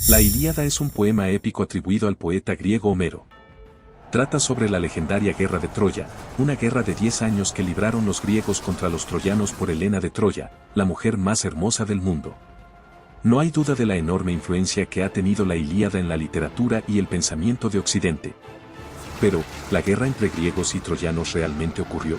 La Ilíada es un poema épico atribuido al poeta griego Homero. Trata sobre la legendaria guerra de Troya, una guerra de 10 años que libraron los griegos contra los troyanos por Helena de Troya, la mujer más hermosa del mundo. No hay duda de la enorme influencia que ha tenido la Ilíada en la literatura y el pensamiento de Occidente. Pero, ¿la guerra entre griegos y troyanos realmente ocurrió?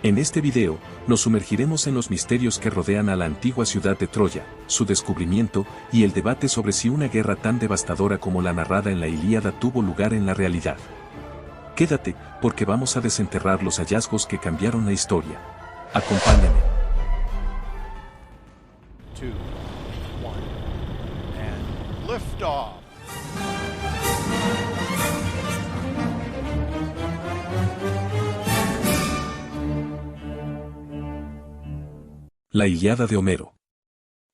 En este video, nos sumergiremos en los misterios que rodean a la antigua ciudad de Troya, su descubrimiento y el debate sobre si una guerra tan devastadora como la narrada en la Ilíada tuvo lugar en la realidad. Quédate, porque vamos a desenterrar los hallazgos que cambiaron la historia. Acompáñame. 2, 1, and lift off. La Ilíada de Homero.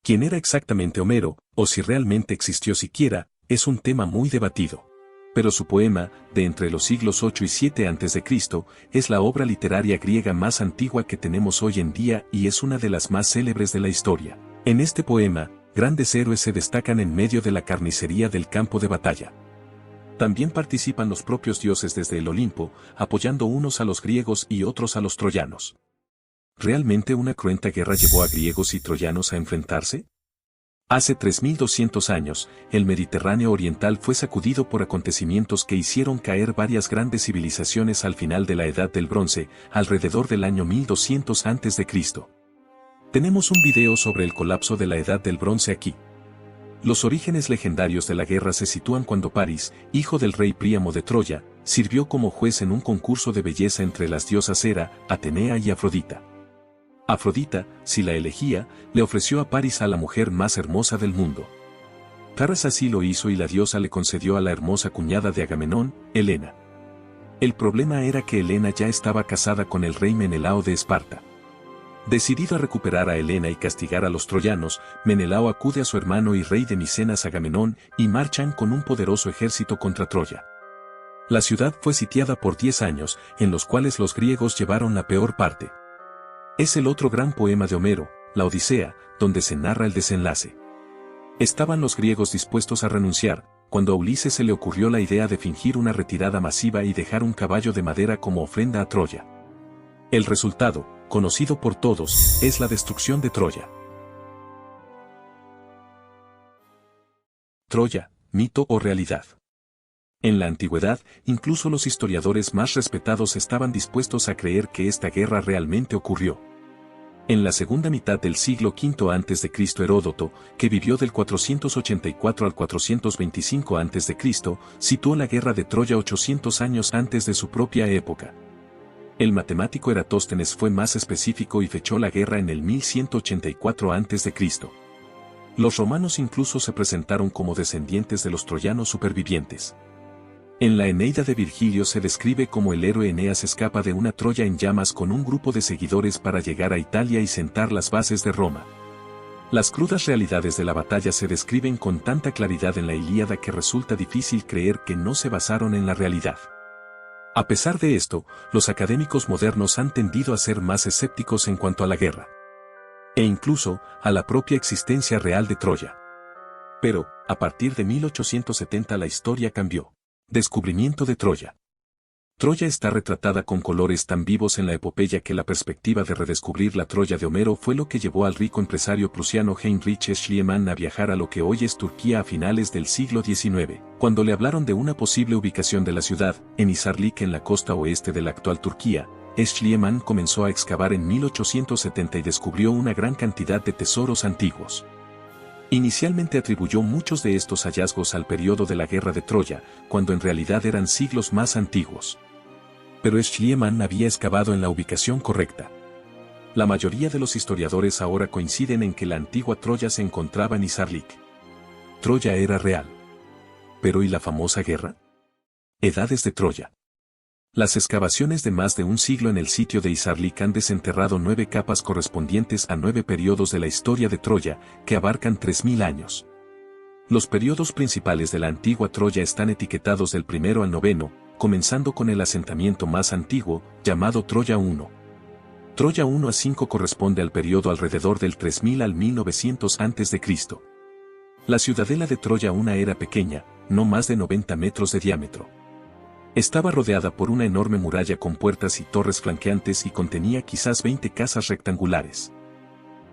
¿Quién era exactamente Homero, o si realmente existió siquiera, es un tema muy debatido? Pero su poema, de entre los siglos 8 y 7 a.C., es la obra literaria griega más antigua que tenemos hoy en día y es una de las más célebres de la historia. En este poema, grandes héroes se destacan en medio de la carnicería del campo de batalla. También participan los propios dioses desde el Olimpo, apoyando unos a los griegos y otros a los troyanos. ¿Realmente una cruenta guerra llevó a griegos y troyanos a enfrentarse? Hace 3200 años, el Mediterráneo oriental fue sacudido por acontecimientos que hicieron caer varias grandes civilizaciones al final de la Edad del Bronce, alrededor del año 1200 a.C. Tenemos un video sobre el colapso de la Edad del Bronce aquí. Los orígenes legendarios de la guerra se sitúan cuando París, hijo del rey Príamo de Troya, sirvió como juez en un concurso de belleza entre las diosas Hera, Atenea y Afrodita. Afrodita, si la elegía, le ofreció a París a la mujer más hermosa del mundo. Paris así lo hizo y la diosa le concedió a la hermosa cuñada de Agamenón, Helena. El problema era que Helena ya estaba casada con el rey Menelao de Esparta. Decidido a recuperar a Helena y castigar a los troyanos, Menelao acude a su hermano y rey de Micenas Agamenón y marchan con un poderoso ejército contra Troya. La ciudad fue sitiada por 10 años, en los cuales los griegos llevaron la peor parte. Es el otro gran poema de Homero, la Odisea, donde se narra el desenlace. Estaban los griegos dispuestos a renunciar, cuando a Ulises se le ocurrió la idea de fingir una retirada masiva y dejar un caballo de madera como ofrenda a Troya. El resultado, conocido por todos, es la destrucción de Troya. Troya, mito o realidad. En la antigüedad, incluso los historiadores más respetados estaban dispuestos a creer que esta guerra realmente ocurrió. En la segunda mitad del siglo V a.C., Heródoto, que vivió del 484 al 425 a.C., situó la guerra de Troya 800 años antes de su propia época. El matemático Eratóstenes fue más específico y fechó la guerra en el 1184 a.C. Los romanos incluso se presentaron como descendientes de los troyanos supervivientes. En la Eneida de Virgilio se describe como el héroe Eneas escapa de una Troya en llamas con un grupo de seguidores para llegar a Italia y sentar las bases de Roma. Las crudas realidades de la batalla se describen con tanta claridad en la Ilíada que resulta difícil creer que no se basaron en la realidad. A pesar de esto, los académicos modernos han tendido a ser más escépticos en cuanto a la guerra. E incluso, a la propia existencia real de Troya. Pero, a partir de 1870 la historia cambió. Descubrimiento de Troya. Troya está retratada con colores tan vivos en la epopeya que la perspectiva de redescubrir la Troya de Homero fue lo que llevó al rico empresario prusiano Heinrich Schliemann a viajar a lo que hoy es Turquía a finales del siglo XIX, cuando le hablaron de una posible ubicación de la ciudad, en Hisarlik en la costa oeste de la actual Turquía. Schliemann comenzó a excavar en 1870 y descubrió una gran cantidad de tesoros antiguos. Inicialmente atribuyó muchos de estos hallazgos al periodo de la guerra de Troya, cuando en realidad eran siglos más antiguos. Pero Schliemann había excavado en la ubicación correcta. La mayoría de los historiadores ahora coinciden en que la antigua Troya se encontraba en Hisarlik. Troya era real. ¿Pero y la famosa guerra? Edades de Troya. Las excavaciones de más de un siglo en el sitio de Hisarlik han desenterrado 9 capas correspondientes a 9 periodos de la historia de Troya, que abarcan 3000 años. Los periodos principales de la antigua Troya están etiquetados del primero al noveno, comenzando con el asentamiento más antiguo, llamado Troya I. Troya 1 a 5 corresponde al periodo alrededor del 3000 al 1900 a.C. La ciudadela de Troya una era pequeña, no más de 90 metros de diámetro. Estaba rodeada por una enorme muralla con puertas y torres flanqueantes y contenía quizás 20 casas rectangulares.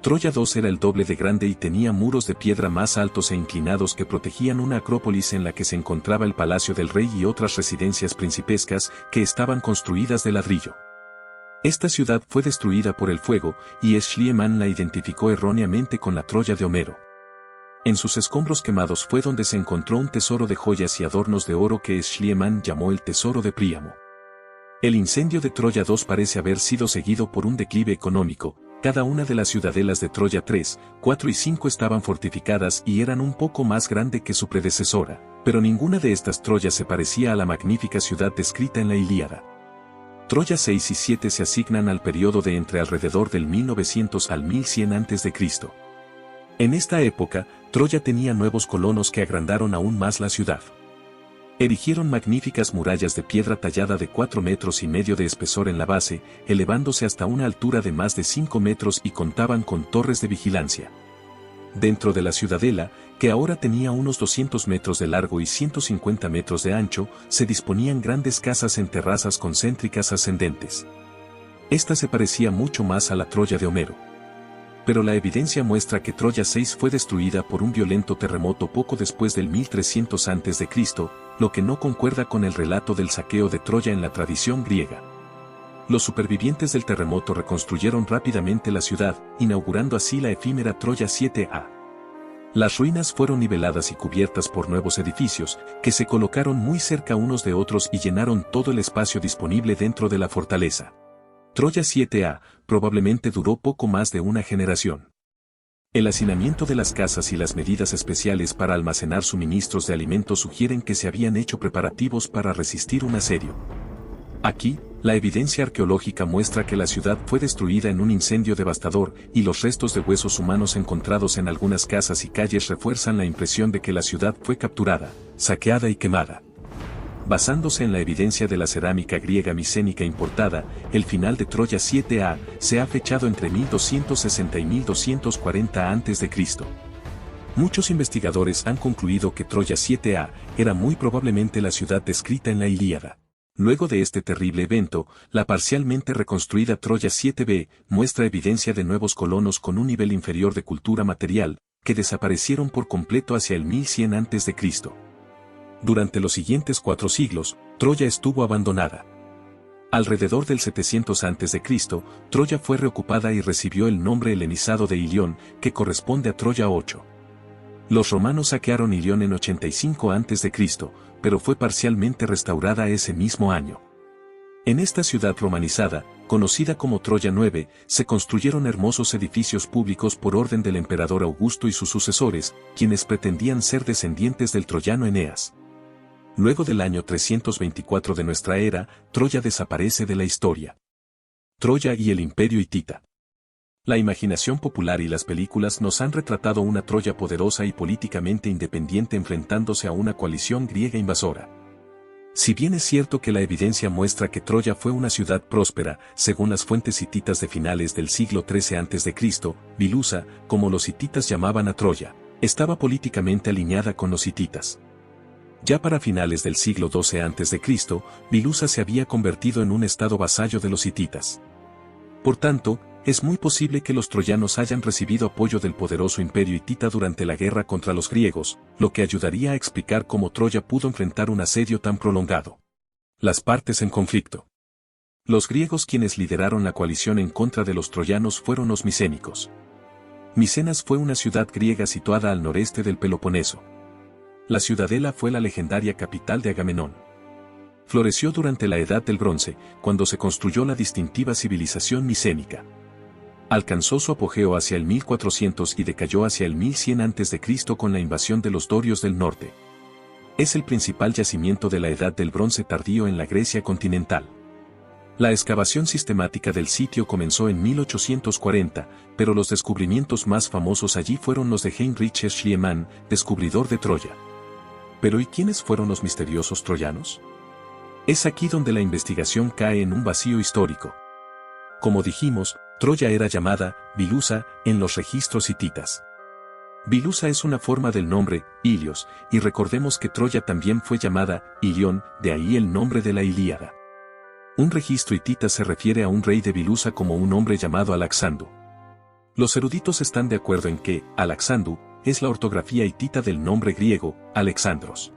Troya II era el doble de grande y tenía muros de piedra más altos e inclinados que protegían una acrópolis en la que se encontraba el palacio del rey y otras residencias principescas que estaban construidas de ladrillo. Esta ciudad fue destruida por el fuego, y Schliemann la identificó erróneamente con la Troya de Homero. En sus escombros quemados fue donde se encontró un tesoro de joyas y adornos de oro que Schliemann llamó el tesoro de Príamo. El incendio de Troya II parece haber sido seguido por un declive económico. Cada una de las ciudadelas de Troya 3, 4 y 5 estaban fortificadas y eran un poco más grande que su predecesora, pero ninguna de estas Troyas se parecía a la magnífica ciudad descrita en la Ilíada. Troya 6 y 7 se asignan al periodo de entre alrededor del 1900 al 1100 a.C. En esta época, Troya tenía nuevos colonos que agrandaron aún más la ciudad. Erigieron magníficas murallas de piedra tallada de 4,5 metros de espesor en la base, elevándose hasta una altura de más de 5 metros y contaban con torres de vigilancia. Dentro de la ciudadela, que ahora tenía unos 200 metros de largo y 150 metros de ancho, se disponían grandes casas en terrazas concéntricas ascendentes. Esta se parecía mucho más a la Troya de Homero. Pero la evidencia muestra que Troya 6 fue destruida por un violento terremoto poco después del 1300 a.C., lo que no concuerda con el relato del saqueo de Troya en la tradición griega. Los supervivientes del terremoto reconstruyeron rápidamente la ciudad, inaugurando así la efímera Troya 7A. Las ruinas fueron niveladas y cubiertas por nuevos edificios, que se colocaron muy cerca unos de otros y llenaron todo el espacio disponible dentro de la fortaleza. Troya 7A probablemente duró poco más de una generación. El hacinamiento de las casas y las medidas especiales para almacenar suministros de alimentos sugieren que se habían hecho preparativos para resistir un asedio. Aquí, la evidencia arqueológica muestra que la ciudad fue destruida en un incendio devastador y los restos de huesos humanos encontrados en algunas casas y calles refuerzan la impresión de que la ciudad fue capturada, saqueada y quemada. Basándose en la evidencia de la cerámica griega micénica importada, el final de Troya 7A se ha fechado entre 1260 y 1240 a.C. Muchos investigadores han concluido que Troya 7A era muy probablemente la ciudad descrita en la Ilíada. Luego de este terrible evento, la parcialmente reconstruida Troya 7B muestra evidencia de nuevos colonos con un nivel inferior de cultura material, que desaparecieron por completo hacia el 1100 a.C. Durante los siguientes 4 siglos, Troya estuvo abandonada. Alrededor del 700 a.C., Troya fue reocupada y recibió el nombre helenizado de Ilión, que corresponde a Troya 8. Los romanos saquearon Ilión en 85 a.C., pero fue parcialmente restaurada ese mismo año. En esta ciudad romanizada, conocida como Troya 9, se construyeron hermosos edificios públicos por orden del emperador Augusto y sus sucesores, quienes pretendían ser descendientes del troyano Eneas. Luego del año 324 de nuestra era, Troya desaparece de la historia. Troya y el Imperio Hitita. La imaginación popular y las películas nos han retratado una Troya poderosa y políticamente independiente enfrentándose a una coalición griega invasora. Si bien es cierto que la evidencia muestra que Troya fue una ciudad próspera, según las fuentes hititas de finales del siglo XIII a.C., Bilusa, como los hititas llamaban a Troya, estaba políticamente alineada con los hititas. Ya para finales del siglo XII a.C., Bilusa se había convertido en un estado vasallo de los hititas. Por tanto, es muy posible que los troyanos hayan recibido apoyo del poderoso imperio hitita durante la guerra contra los griegos, lo que ayudaría a explicar cómo Troya pudo enfrentar un asedio tan prolongado. Las partes en conflicto. Los griegos quienes lideraron la coalición en contra de los troyanos fueron los micénicos. Micenas fue una ciudad griega situada al noreste del Peloponeso. La ciudadela fue la legendaria capital de Agamenón. Floreció durante la Edad del Bronce, cuando se construyó la distintiva civilización micénica. Alcanzó su apogeo hacia el 1400 y decayó hacia el 1100 a.C. con la invasión de los dorios del norte. Es el principal yacimiento de la Edad del Bronce tardío en la Grecia continental. La excavación sistemática del sitio comenzó en 1840, pero los descubrimientos más famosos allí fueron los de Heinrich Schliemann, descubridor de Troya. Pero ¿y quiénes fueron los misteriosos troyanos? Es aquí donde la investigación cae en un vacío histórico. Como dijimos, Troya era llamada Bilusa en los registros hititas. Bilusa es una forma del nombre, Ilios, y recordemos que Troya también fue llamada Ilión, de ahí el nombre de la Ilíada. Un registro hitita se refiere a un rey de Bilusa como un hombre llamado Alexandru. Los eruditos están de acuerdo en que Alexandru es la ortografía hitita del nombre griego, Alexandros.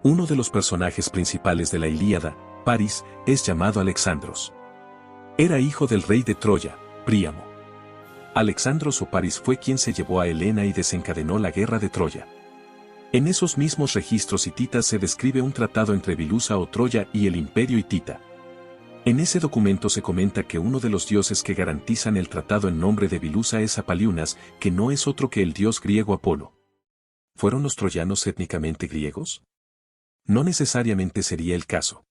Uno de los personajes principales de la Ilíada, Paris, es llamado Alexandros. Era hijo del rey de Troya, Príamo. Alexandros o Paris fue quien se llevó a Helena y desencadenó la guerra de Troya. En esos mismos registros hititas se describe un tratado entre Bilusa o Troya y el imperio hitita. En ese documento se comenta que uno de los dioses que garantizan el tratado en nombre de Bilusa es Apaliunas, que no es otro que el dios griego Apolo. ¿Fueron los troyanos étnicamente griegos? No necesariamente sería el caso.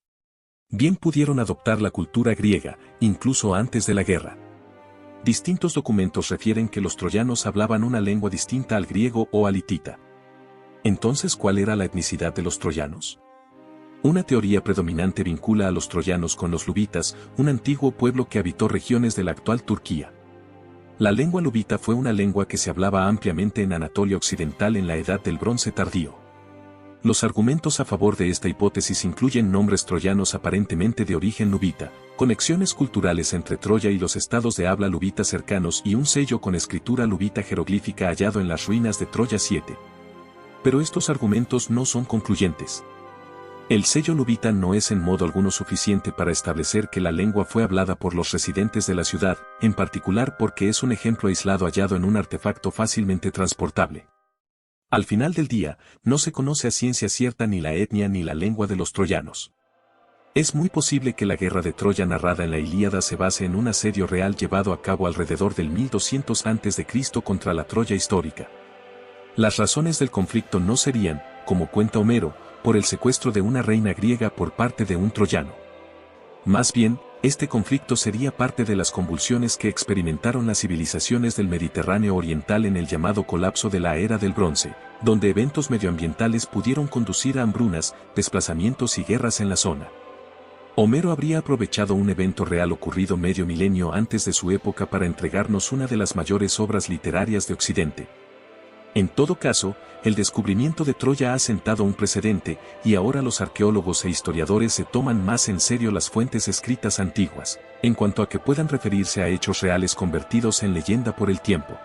Bien pudieron adoptar la cultura griega, incluso antes de la guerra. Distintos documentos refieren que los troyanos hablaban una lengua distinta al griego o al hitita. Entonces, ¿cuál era la etnicidad de los troyanos? Una teoría predominante vincula a los troyanos con los luvitas, un antiguo pueblo que habitó regiones de la actual Turquía. La lengua luvita fue una lengua que se hablaba ampliamente en Anatolia Occidental en la Edad del Bronce tardío. Los argumentos a favor de esta hipótesis incluyen nombres troyanos aparentemente de origen luvita, conexiones culturales entre Troya y los estados de habla luvita cercanos y un sello con escritura luvita jeroglífica hallado en las ruinas de Troya 7. Pero estos argumentos no son concluyentes. El sello luvita no es en modo alguno suficiente para establecer que la lengua fue hablada por los residentes de la ciudad, en particular porque es un ejemplo aislado hallado en un artefacto fácilmente transportable. Al final del día, no se conoce a ciencia cierta ni la etnia ni la lengua de los troyanos. Es muy posible que la guerra de Troya narrada en la Ilíada se base en un asedio real llevado a cabo alrededor del 1200 a.C. contra la Troya histórica. Las razones del conflicto no serían, como cuenta Homero, por el secuestro de una reina griega por parte de un troyano. Más bien, este conflicto sería parte de las convulsiones que experimentaron las civilizaciones del Mediterráneo oriental en el llamado colapso de la Era del Bronce, donde eventos medioambientales pudieron conducir a hambrunas, desplazamientos y guerras en la zona. Homero habría aprovechado un evento real ocurrido medio milenio antes de su época para entregarnos una de las mayores obras literarias de Occidente. En todo caso, el descubrimiento de Troya ha sentado un precedente, y ahora los arqueólogos e historiadores se toman más en serio las fuentes escritas antiguas, en cuanto a que puedan referirse a hechos reales convertidos en leyenda por el tiempo.